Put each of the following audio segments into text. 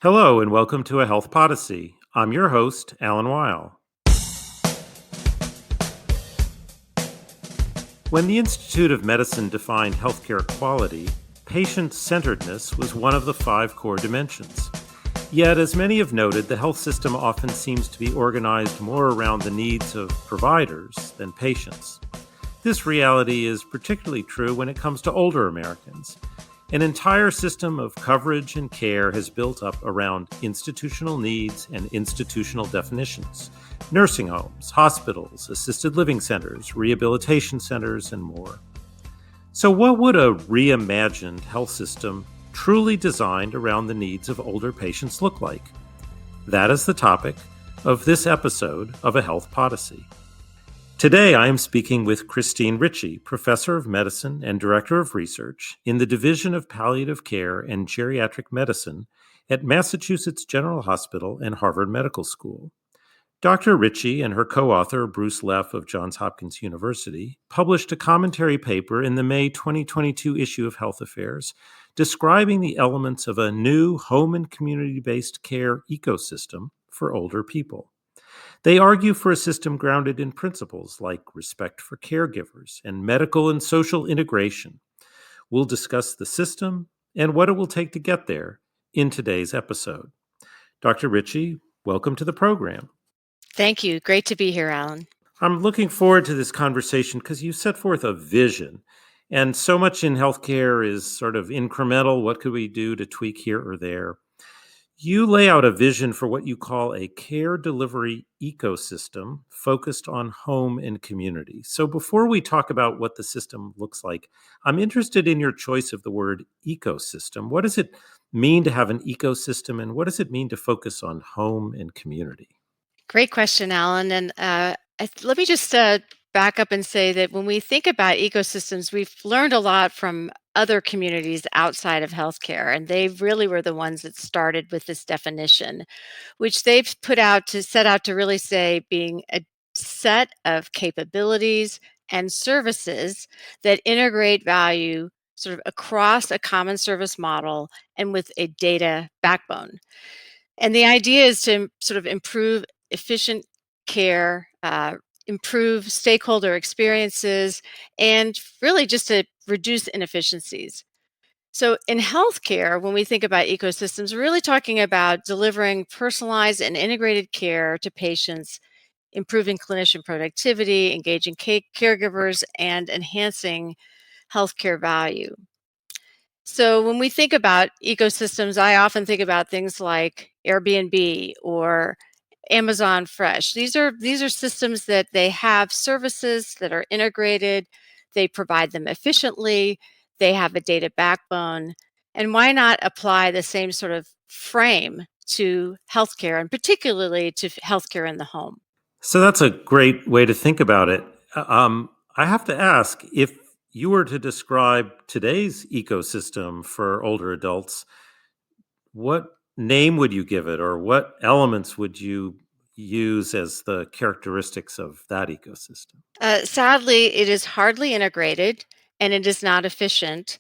Hello and welcome to a Health Podyssey. I'm your host, Alan Weil. When the Institute of Medicine defined healthcare quality, patient centeredness was one of the 5 core dimensions. Yet, as many have noted, the health system often seems to be organized more around the needs of providers than patients. This reality is particularly true when it comes to older Americans. An entire system of coverage and care has built up around institutional needs and institutional definitions. Nursing homes, hospitals, assisted living centers, rehabilitation centers, and more. So, what would a reimagined health system truly designed around the needs of older patients look like? That is the topic of this episode of A Health Podyssey. Today, I am speaking with Christine Ritchie, Professor of Medicine and Director of Research in the Division of Palliative Care and Geriatric Medicine at Massachusetts General Hospital and Harvard Medical School. Dr. Ritchie and her co-author, Bruce Leff of Johns Hopkins University, published a commentary paper in the May 2022 issue of Health Affairs describing the elements of a new home and community-based care ecosystem for older people. They argue for a system grounded in principles like respect for caregivers and medical and social integration. We'll discuss the system and what it will take to get there in today's episode. Dr. Ritchie, welcome to the program. Thank you. Great to be here, Alan. I'm looking forward to this conversation because you set forth a vision. And so much in healthcare is sort of incremental. What could we do to tweak here or there? You lay out a vision for what you call a care delivery ecosystem focused on home and community. So, before we talk about what the system looks like, I'm interested in your choice of the word ecosystem. What does it mean to have an ecosystem, and what does it mean to focus on home and community? Great question, Alan. And let me just back up and say that when we think about ecosystems, we've learned a lot from other communities outside of healthcare, and they really were the ones that started with this definition, which they've set out to really say being a set of capabilities and services that integrate value sort of across a common service model and with a data backbone. And the idea is to sort of improve efficient care, improve stakeholder experiences, and really just to reduce inefficiencies. So, in healthcare, when we think about ecosystems, we're really talking about delivering personalized and integrated care to patients, improving clinician productivity, engaging caregivers, and enhancing healthcare value. So when we think about ecosystems, I often think about things like Airbnb or Amazon Fresh. These are systems that they have services that are integrated, they provide them efficiently, they have a data backbone. And why not apply the same sort of frame to healthcare and particularly to healthcare in the home? So, that's a great way to think about it. I have to ask, if you were to describe today's ecosystem for older adults, what name would you give it, or what elements would you use as the characteristics of that ecosystem? Sadly, it is hardly integrated and it is not efficient,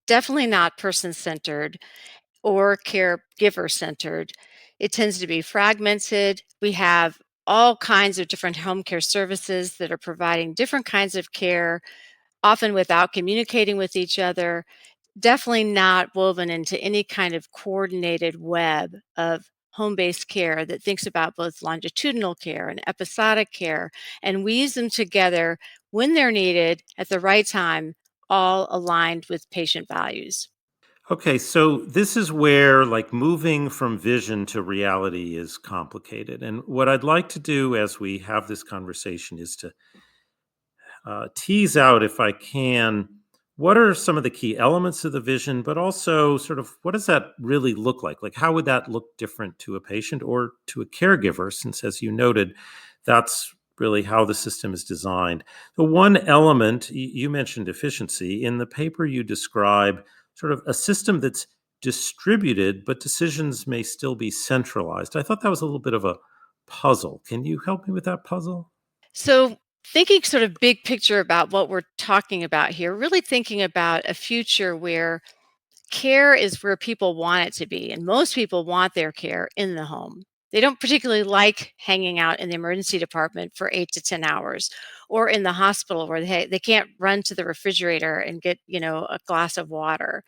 definitely not person centered or caregiver centered. It tends to be fragmented. We have all kinds of different home care services that are providing different kinds of care, often without communicating with each other, definitely not woven into any kind of coordinated web of home based care that thinks about both longitudinal care and episodic care and weaves them together when they're needed at the right time, all aligned with patient values. Okay, so this is where like moving from vision to reality is complicated. And what I'd like to do as we have this conversation is to tease out, if I can, what are some of the key elements of the vision, but also sort of what does that really look like? Like, how would that look different to a patient or to a caregiver? Since, as you noted, that's really how the system is designed. The one element you mentioned efficiency. In the paper, you describe sort of a system that's distributed, but decisions may still be centralized. I thought that was a little bit of a puzzle. Can you help me with that puzzle? So, thinking sort of big picture about what we're talking about here, really thinking about a future where Care is where people want it to be, and most people want their care in the home. They don't particularly like hanging out in the emergency department for 8 to 10 hours or in the hospital where they can't run to the refrigerator and get, a glass of water.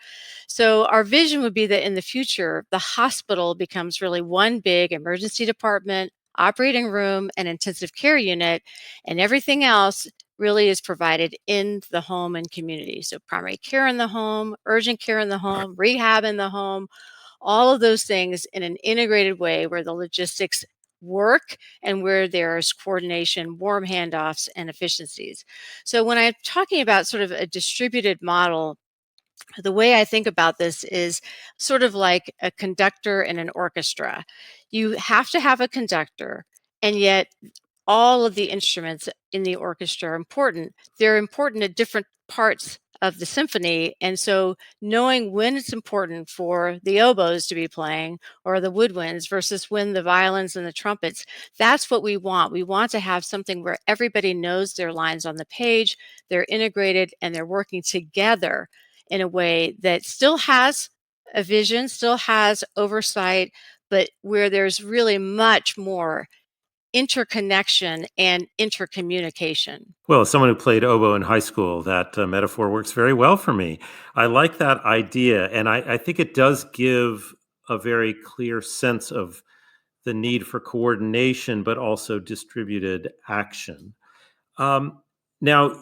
So our vision would be that in the future, the hospital becomes really one big emergency department, operating room, and intensive care unit, and everything else really is provided in the home and community. So primary care in the home, urgent care in the home, rehab in the home, all of those things in an integrated way where the logistics work and where there's coordination, warm handoffs, and efficiencies. So when I'm talking about sort of a distributed model, the way I think about this is sort of like a conductor in an orchestra. You have to have a conductor, and yet all of the instruments in the orchestra are important. They're important at different parts of the symphony. And so knowing when it's important for the oboes to be playing or the woodwinds versus when the violins and the trumpets, that's what we want. We want to have something where everybody knows their lines on the page, they're integrated, and they're working together in a way that still has a vision, still has oversight, but where there's really much more interconnection and intercommunication. Well, as someone who played oboe in high school, that metaphor works very well for me. I like that idea, and I think it does give a very clear sense of the need for coordination, but also distributed action. Um, Now,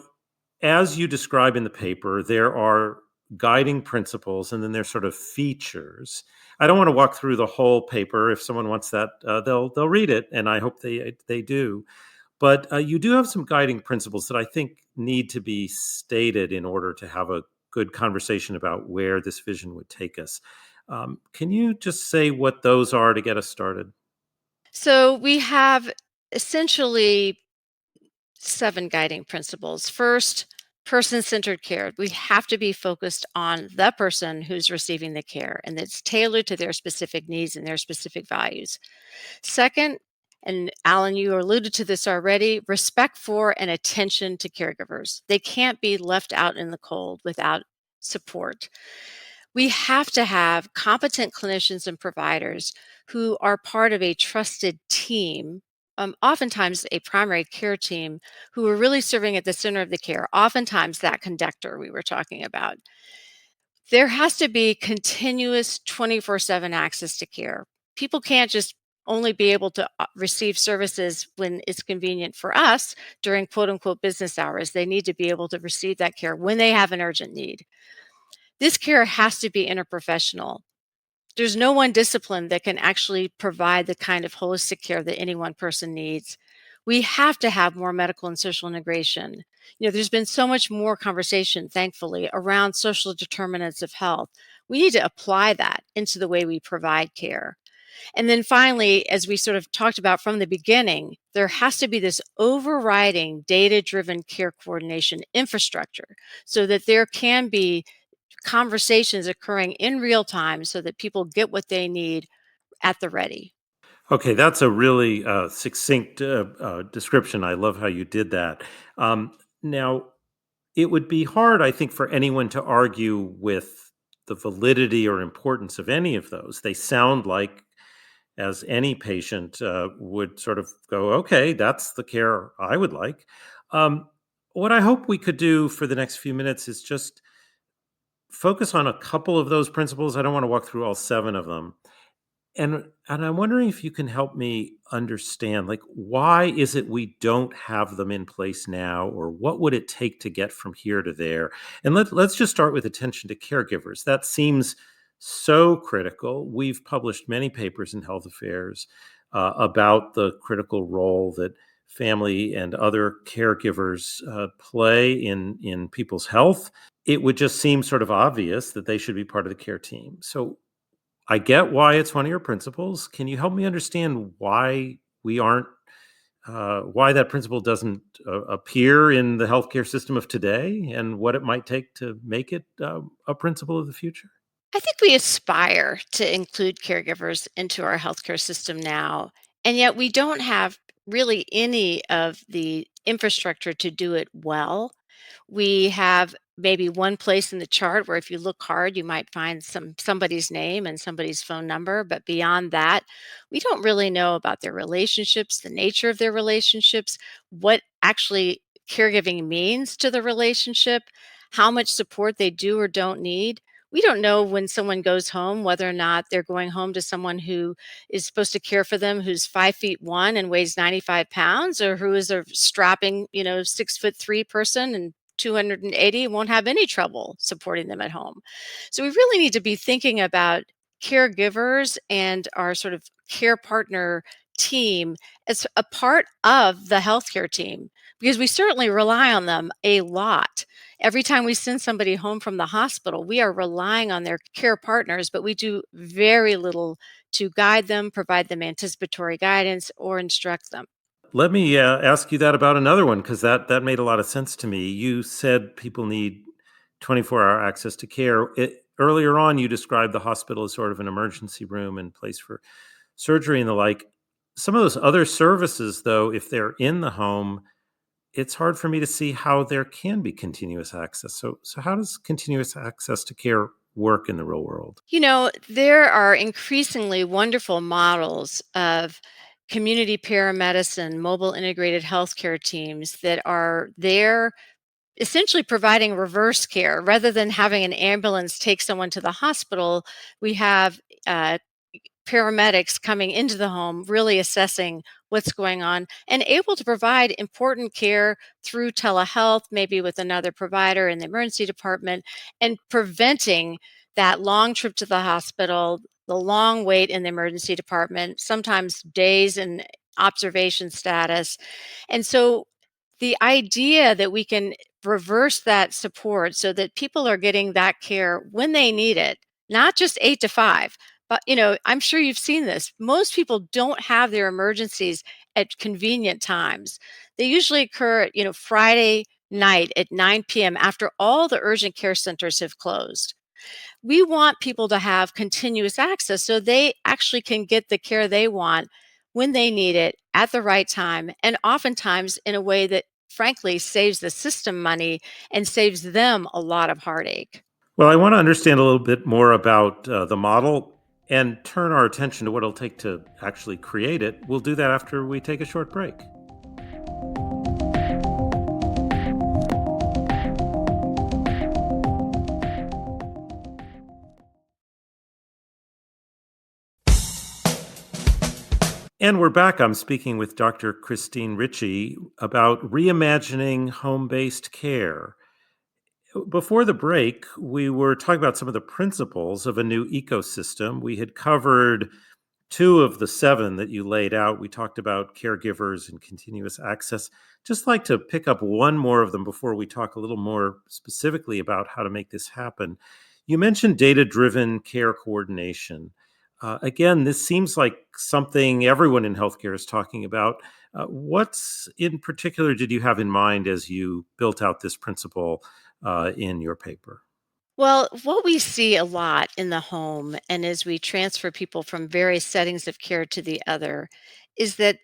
as you describe in the paper, there are guiding principles and then there's sort of features. I don't want to walk through the whole paper. If someone wants that, they'll read it, and I hope they do. But you do have some guiding principles that I think need to be stated in order to have a good conversation about where this vision would take us. Can you just say what those are to get us started? So we have essentially seven guiding principles. First, person centered care. We have to be focused on the person who's receiving the care and it's tailored to their specific needs and their specific values. Second, and Alan, you alluded to this already, respect for and attention to caregivers. They can't be left out in the cold without support. We have to have competent clinicians and providers who are part of a trusted team, oftentimes a primary care team, who are really serving at the center of the care, oftentimes that conductor we were talking about. There has to be continuous 24/7 access to care. People can't just only be able to receive services when it's convenient for us during quote unquote business hours. They need to be able to receive that care when they have an urgent need. This care has to be interprofessional. There's no one discipline that can actually provide the kind of holistic care that any one person needs. We have to have more medical and social integration. There's been so much more conversation, thankfully, around social determinants of health. We need to apply that into the way we provide care. And then finally, as we sort of talked about from the beginning, there has to be this overriding data driven care coordination infrastructure so that there can be conversations occurring in real time so that people get what they need at the ready. Okay, that's a really succinct description. I love how you did that. Now, it would be hard, I think, for anyone to argue with the validity or importance of any of those. They sound like, as any patient would sort of go, okay, that's the care I would like. Um, what I hope we could do for the next few minutes is just focus on a couple of those principles. I don't want to walk through all seven of them, and I'm wondering if you can help me understand, like, why is it we don't have them in place now, or what would it take to get from here to there? And let's just start with attention to caregivers. That seems so critical. We've published many papers in Health Affairs about the critical role that family and other caregivers play in people's health. It would just seem sort of obvious that they should be part of the care team. So I get why it's one of your principles. Can you help me understand why we aren't, why that principle doesn't appear in the healthcare system of today, and what it might take to make it a principle of the future? I think we aspire to include caregivers into our healthcare system now, and yet we don't have really any of the infrastructure to do it well. We have maybe one place in the chart where if you look hard, you might find somebody's name and somebody's phone number, but beyond that, we don't really know about their relationships, the nature of their relationships, what actually caregiving means to the relationship, how much support they do or don't need. We don't know when someone goes home whether or not they're going home to someone who is supposed to care for them who's 5'1" and weighs 95 pounds, or who is a strapping, 6'3" person and 280 won't have any trouble supporting them at home. So we really need to be thinking about caregivers and our sort of care partner team as a part of the healthcare team, because we certainly rely on them a lot. Every time we send somebody home from the hospital, we are relying on their care partners, but we do very little to guide them, provide them anticipatory guidance, or instruct them. Let me ask you that about another one, because that made a lot of sense to me. You said people need 24-hour access to care. Earlier on, you described the hospital as sort of an emergency room and place for surgery and the like. Some of those other services, though, if they're in the home, it's hard for me to see how there can be continuous access. So how does continuous access to care work in the real world? There are increasingly wonderful models of community paramedicine, mobile integrated healthcare teams that are there essentially providing reverse care. Rather than having an ambulance take someone to the hospital, we have uh, paramedics coming into the home, really assessing what's going on and able to provide important care through telehealth, maybe with another provider in the emergency department, and preventing that long trip to the hospital, the long wait in the emergency department, sometimes days in observation status. And so the idea that we can reverse that support so that people are getting that care when they need it, not just 8 to 5, but I'm sure you've seen this. Most people don't have their emergencies at convenient times. They usually occur at, Friday night at 9 p.m. after all the urgent care centers have closed. We want people to have continuous access so they actually can get the care they want when they need it at the right time, and oftentimes in a way that frankly saves the system money and saves them a lot of heartache. Well, I want to understand a little bit more about the model and turn our attention to what it'll take to actually create it. We'll do that after we take a short break. And we're back. I'm speaking with Dr. Christine Ritchie about reimagining home based care. Before the break, we were talking about some of the principles of a new ecosystem. We had covered two of the seven that you laid out. We talked about caregivers and continuous access. Just like to pick up one more of them before we talk a little more specifically about how to make this happen. You mentioned data driven care coordination. Again, this seems like something everyone in healthcare is talking about. What's in particular did you have in mind as you built out this principle in your paper? Well, what we see a lot in the home and as we transfer people from various settings of care to the other is that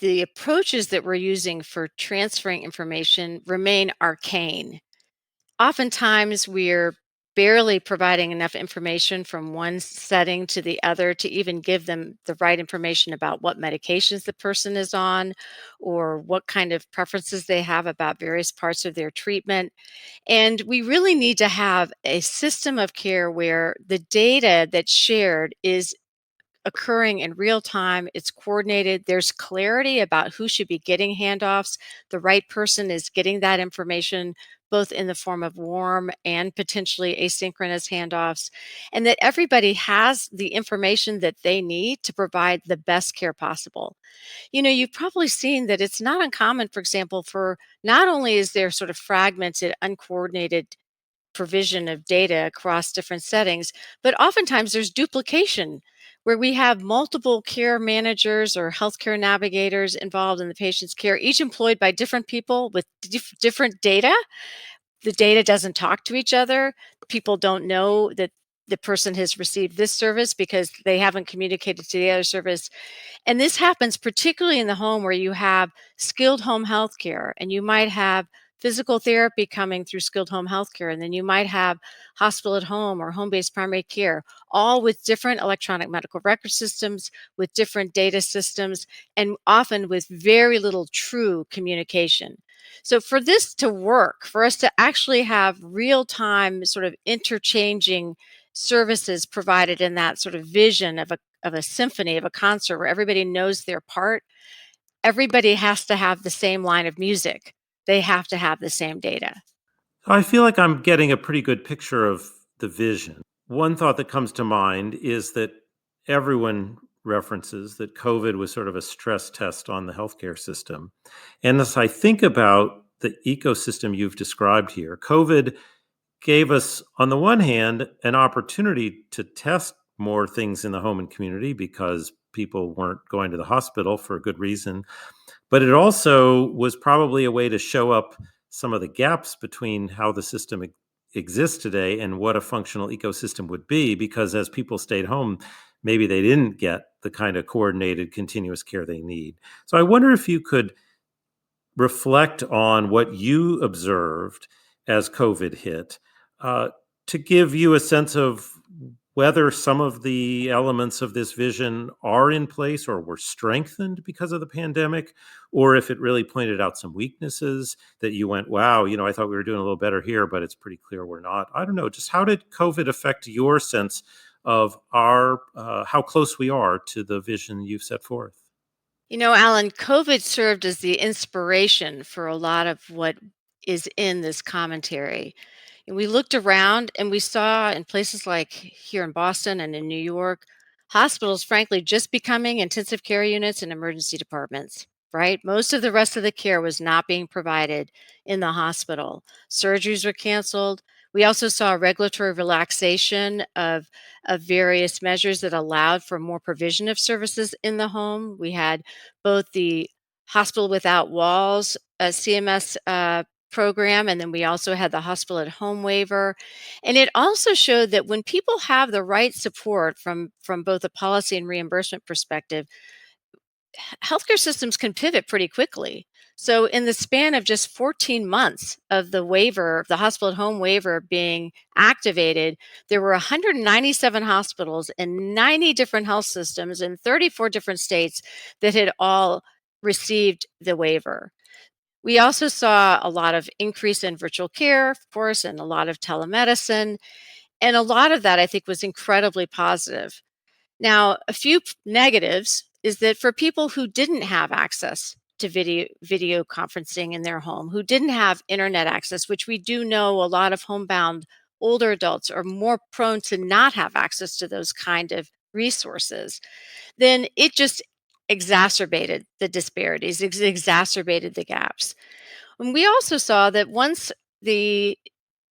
the approaches that we're using for transferring information remain arcane. Oftentimes, we're barely providing enough information from one setting to the other to even give them the right information about what medications the person is on or what kind of preferences they have about various parts of their treatment. And we really need to have a system of care where the data that's shared is occurring in real time. It's coordinated. There's clarity about who should be getting handoffs. The right person is getting that information, both in the form of warm and potentially asynchronous handoffs, and that everybody has the information that they need to provide the best care possible. You've probably seen that it's not uncommon, for example, for not only is there sort of fragmented, uncoordinated provision of data across different settings, but oftentimes there's duplication where we have multiple care managers or healthcare navigators involved in the patient's care, each employed by different people with different data. The data doesn't talk to each other. People don't know that the person has received this service because they haven't communicated to the other service. And this happens particularly in the home where you have skilled home health care and you might have physical therapy coming through skilled home healthcare, and then you might have hospital at home or home based primary care, all with different electronic medical record systems, with different data systems, and often with very little true communication. So, for this to work, for us to actually have real time sort of interchanging services provided in that sort of vision of a symphony, of a concert where everybody knows their part, everybody has to have the same line of music. They have to have the same data. I feel like I'm getting a pretty good picture of the vision. One thought that comes to mind is that everyone references that COVID was sort of a stress test on the healthcare system. And as I think about the ecosystem you've described here, COVID gave us, on the one hand, an opportunity to test more things in the home and community because people weren't going to the hospital for a good reason. But it also was probably a way to show up some of the gaps between how the system exists today and what a functional ecosystem would be, because as people stayed home, maybe they didn't get the kind of coordinated continuous care they need. So I wonder if you could reflect on what you observed as COVID hit, uh, to give you a sense of whether some of the elements of this vision are in place or were strengthened because of the pandemic, or if it really pointed out some weaknesses that you went, wow, I thought we were doing a little better here, but it's pretty clear we're not. I don't know. Just how did COVID affect your sense of our how close we are to the vision you've set forth? Alan, COVID served as the inspiration for a lot of what is in this commentary. And we looked around and we saw in places like here in Boston and in New York, hospitals, frankly, just becoming intensive care units and emergency departments, right? Most of the rest of the care was not being provided in the hospital. Surgeries were canceled. We also saw regulatory relaxation of various measures that allowed for more provision of services in the home. We had both the Hospital Without Walls, CMS program, and then we also had the hospital at home waiver. And it also showed that when people have the right support from both a policy and reimbursement perspective, healthcare systems can pivot pretty quickly. So in the span of just 14 months of the waiver, the hospital at home waiver being activated, there were 197 hospitals in 90 different health systems in 34 different states that had all received the waiver. We also saw a lot of increase in virtual care, of course, and a lot of telemedicine. And a lot of that I think was incredibly positive. Now, a few negatives is that for people who didn't have access to video conferencing in their home, who didn't have internet access, which we do know a lot of homebound older adults are more prone to not have access to those kind of resources, then it just exacerbated the disparities, exacerbated the gaps. And we also saw that once the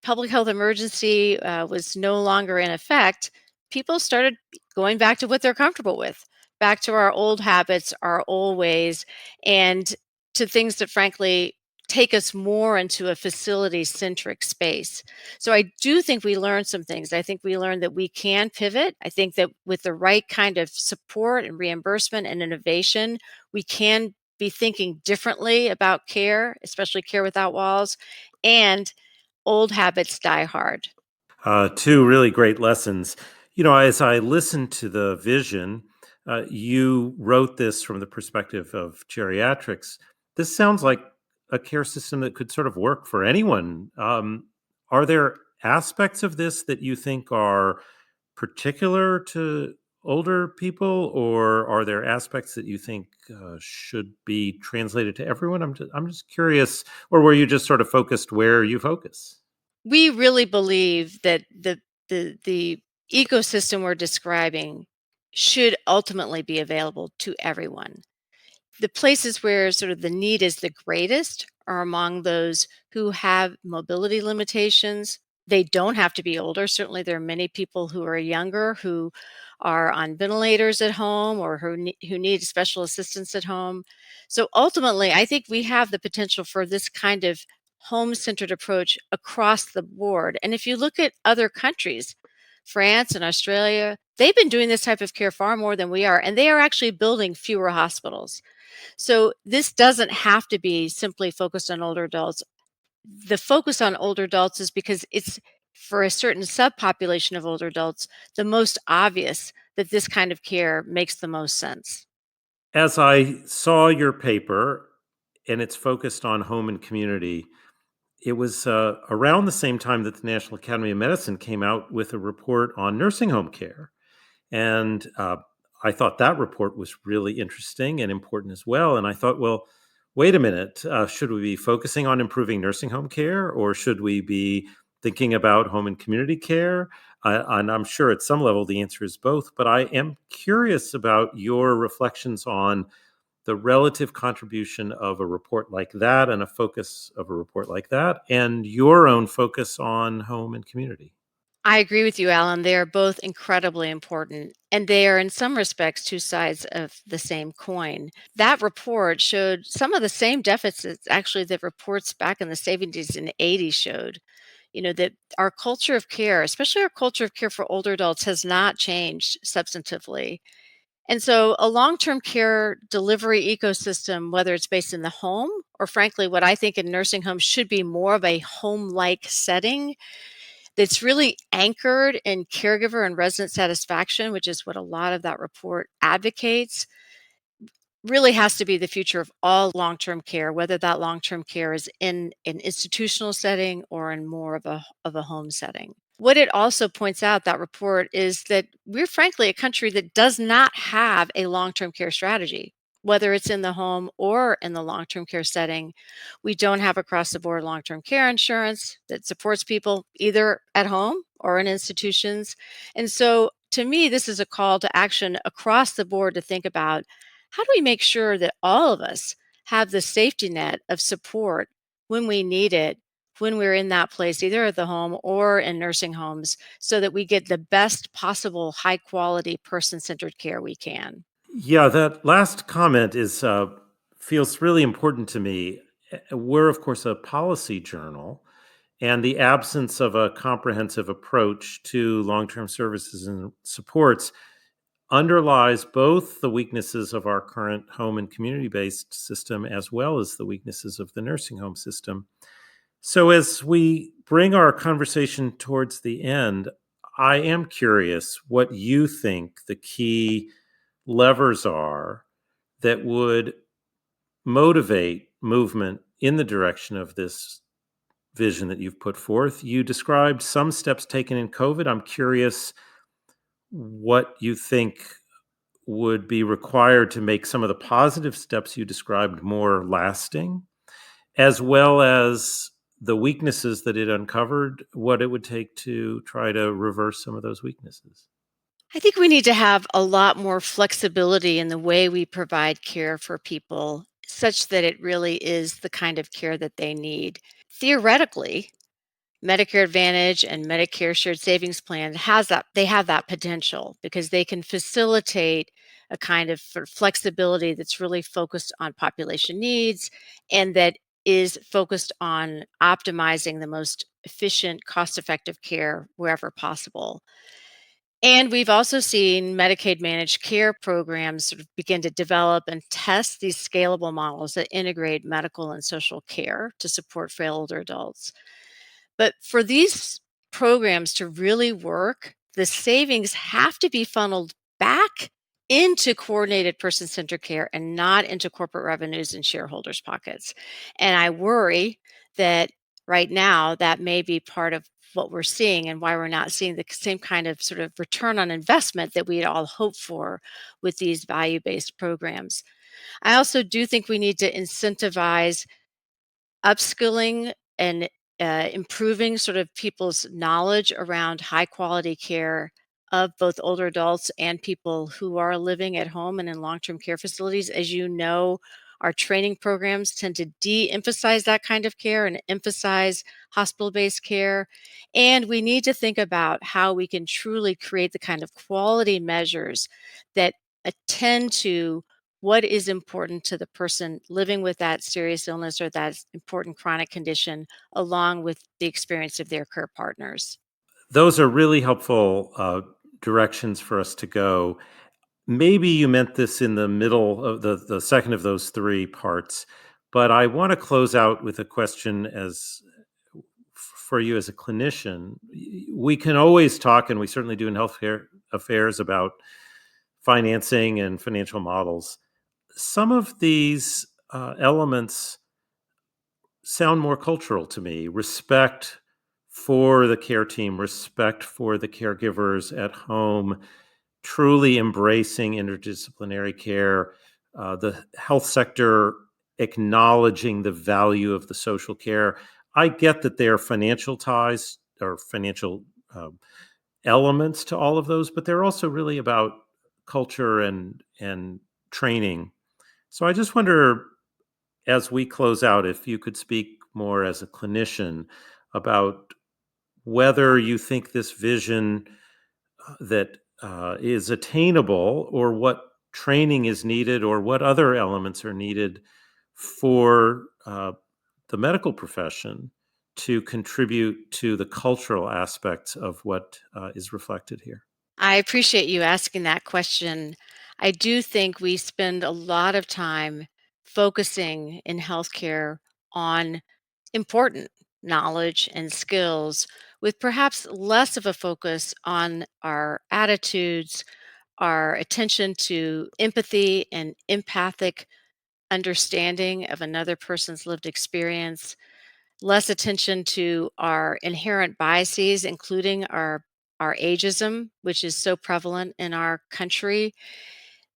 public health emergency was no longer in effect, people started going back to what they're comfortable with, back to our old habits, our old ways, and to things that frankly take us more into a facility centric space. So I do think we learned some things. I think we learned that we can pivot. I think that with the right kind of support and reimbursement and innovation, we can be thinking differently about care, especially care without walls, and old habits die hard. Two really great lessons. As I listened to the vision, you wrote this from the perspective of geriatrics. This sounds like a care system that could sort of work for anyone. Are there aspects of this that you think are particular to older people, or are there aspects that you think should be translated to everyone? I'm just curious, or were you just sort of focused where you focus? We really believe that the ecosystem we're describing should ultimately be available to everyone. The places where sort of the need is the greatest are among those who have mobility limitations. They don't have to be older. Certainly, there are many people who are younger who are on ventilators at home or who need special assistance at home. So ultimately, I think we have the potential for this kind of home centered approach across the board. And if you look at other countries, France and Australia, they've been doing this type of care far more than we are, and they are actually building fewer hospitals. So this doesn't have to be simply focused on older adults. the focus on older adults is because it's for a certain subpopulation of older adults the most obvious that this kind of care makes the most sense. As I saw your paper, and it's focused on home and community, it was around the same time that the National Academy of Medicine came out with a report on nursing home care. And I thought that report was really interesting and important as well. And I thought, well, wait a minute, should we be focusing on improving nursing home care, or should we be thinking about home and community care? And I'm sure at some level the answer is both, but I am curious about your reflections on the relative contribution of a report like that and a focus of a report like that, and your own focus on home and community. I agree with you, Alan. They are both incredibly important, and they are, in some respects, two sides of the same coin. That report showed some of the same deficits, actually, that reports back in the 70s and 80s showed. That our culture of care, especially our culture of care for older adults, has not changed substantively. And so, a long term care delivery ecosystem, whether it's based in the home or, frankly, what I think in nursing homes should be more of a home like setting that's really anchored in caregiver and resident satisfaction, which is what a lot of that report advocates, really has to be the future of all long-term care, whether that long-term care is in an institutional setting or in more of a home setting. What it also points out, that report, is that we're frankly a country that does not have a long-term care strategy, whether it's in the home or in the long-term care setting. We don't have across the board long-term care insurance that supports people either at home or in institutions. And so to me, this is a call to action across the board to think about, how do we make sure that all of us have the safety net of support when we need it, when we're in that place, either at the home or in nursing homes, so that we get the best possible high quality person centered care we can? Yeah, that last comment is feels really important to me. We're of course a policy journal, and the absence of a comprehensive approach to long-term services and supports underlies both the weaknesses of our current home and community-based system as well as the weaknesses of the nursing home system. So as we bring our conversation towards the end, I am curious what you think the key levers are that would motivate movement in the direction of this vision that you've put forth. You described some steps taken in COVID. I'm curious what you think would be required to make some of the positive steps you described more lasting, as well as the weaknesses that it uncovered, what it would take to try to reverse some of those weaknesses. I think we need to have a lot more flexibility in the way we provide care for people, such that it really is the kind of care that they need. Theoretically, Medicare Advantage and Medicare Shared Savings Plan has that, they have that potential because they can facilitate a kind of flexibility that's really focused on population needs, and that is focused on optimizing the most efficient, cost-effective care wherever possible. And we've also seen Medicaid managed care programs sort of begin to develop and test these scalable models that integrate medical and social care to support frail older adults. But for these programs to really work, the savings have to be funneled back into coordinated person centered care and not into corporate revenues and shareholders' pockets. And I worry that right now that may be part of what we're seeing and why we're not seeing the same kind of sort of return on investment that we'd all hope for with these value based programs. I also do think we need to incentivize upskilling and improving sort of people's knowledge around high quality care of both older adults and people who are living at home and in long term care facilities. As you know, our training programs tend to de emphasize that kind of care and emphasize hospital based care. And we need to think about how we can truly create the kind of quality measures that attend to what is important to the person living with that serious illness or that important chronic condition, along with the experience of their care partners. Those are really helpful directions for us to go. Maybe you meant this in the middle of the second of those three parts, but I want to close out with a question as for you as a clinician. We can always talk, and we certainly do in healthcare affairs, about financing and financial models. Some of these elements sound more cultural to me. Respect for the care team, respect for the caregivers at home, truly embracing interdisciplinary care, the health sector acknowledging the value of the social care. I get that there are financial ties or financial elements to all of those, but they're also really about culture and training. So I just wonder, as we close out, if you could speak more as a clinician about whether you think this vision that is attainable, or what training is needed, or what other elements are needed for the medical profession to contribute to the cultural aspects of what is reflected here. I appreciate you asking that question. I do think we spend a lot of time focusing in healthcare on important knowledge and skills, with perhaps less of a focus on our attitudes, our attention to empathy and empathic understanding of another person's lived experience, less attention to our inherent biases, including our ageism, which is so prevalent in our country.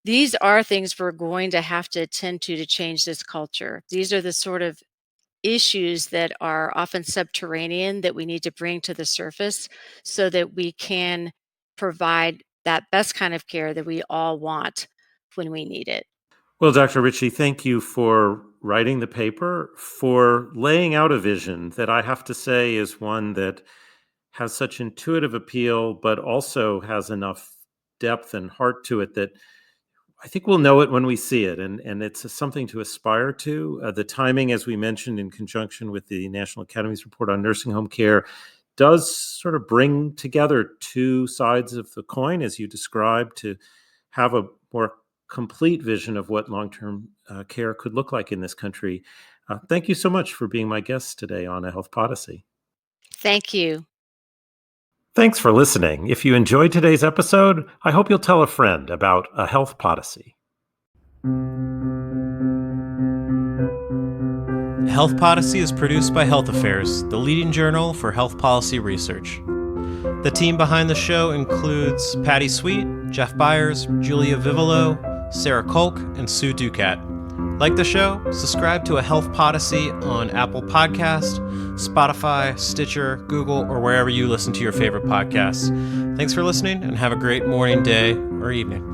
These are things we're going to have to attend to change this culture. These are the sort of issues that are often subterranean that we need to bring to the surface so that we can provide that best kind of care that we all want when we need it. Well, Dr. Ritchie, thank you for writing the paper, for laying out a vision that I have to say is one that has such intuitive appeal, but also has enough depth and heart to it that I think we'll know it when we see it. And it's something to aspire to. The timing, as we mentioned, in conjunction with the National Academy's report on nursing home care, does sort of bring together two sides of the coin, as you described, to have a more complete vision of what long-term care could look like in this country. Thank you so much for being my guest today on A Health Podyssey. Thank you. Thanks for listening. If you enjoyed today's episode, I hope you'll tell a friend about A Health Podyssey. Health Podyssey is produced by Health Affairs, the leading journal for health policy research. The team behind the show includes Patty Sweet, Jeff Byers, Julia Vivolo, Sarah Kolk, and Sue Ducat. Like the show? Subscribe to A Health Podyssey on Apple Podcast, Spotify, Stitcher, Google, or wherever you listen to your favorite podcasts. Thanks for listening, and have a great morning, day, or evening.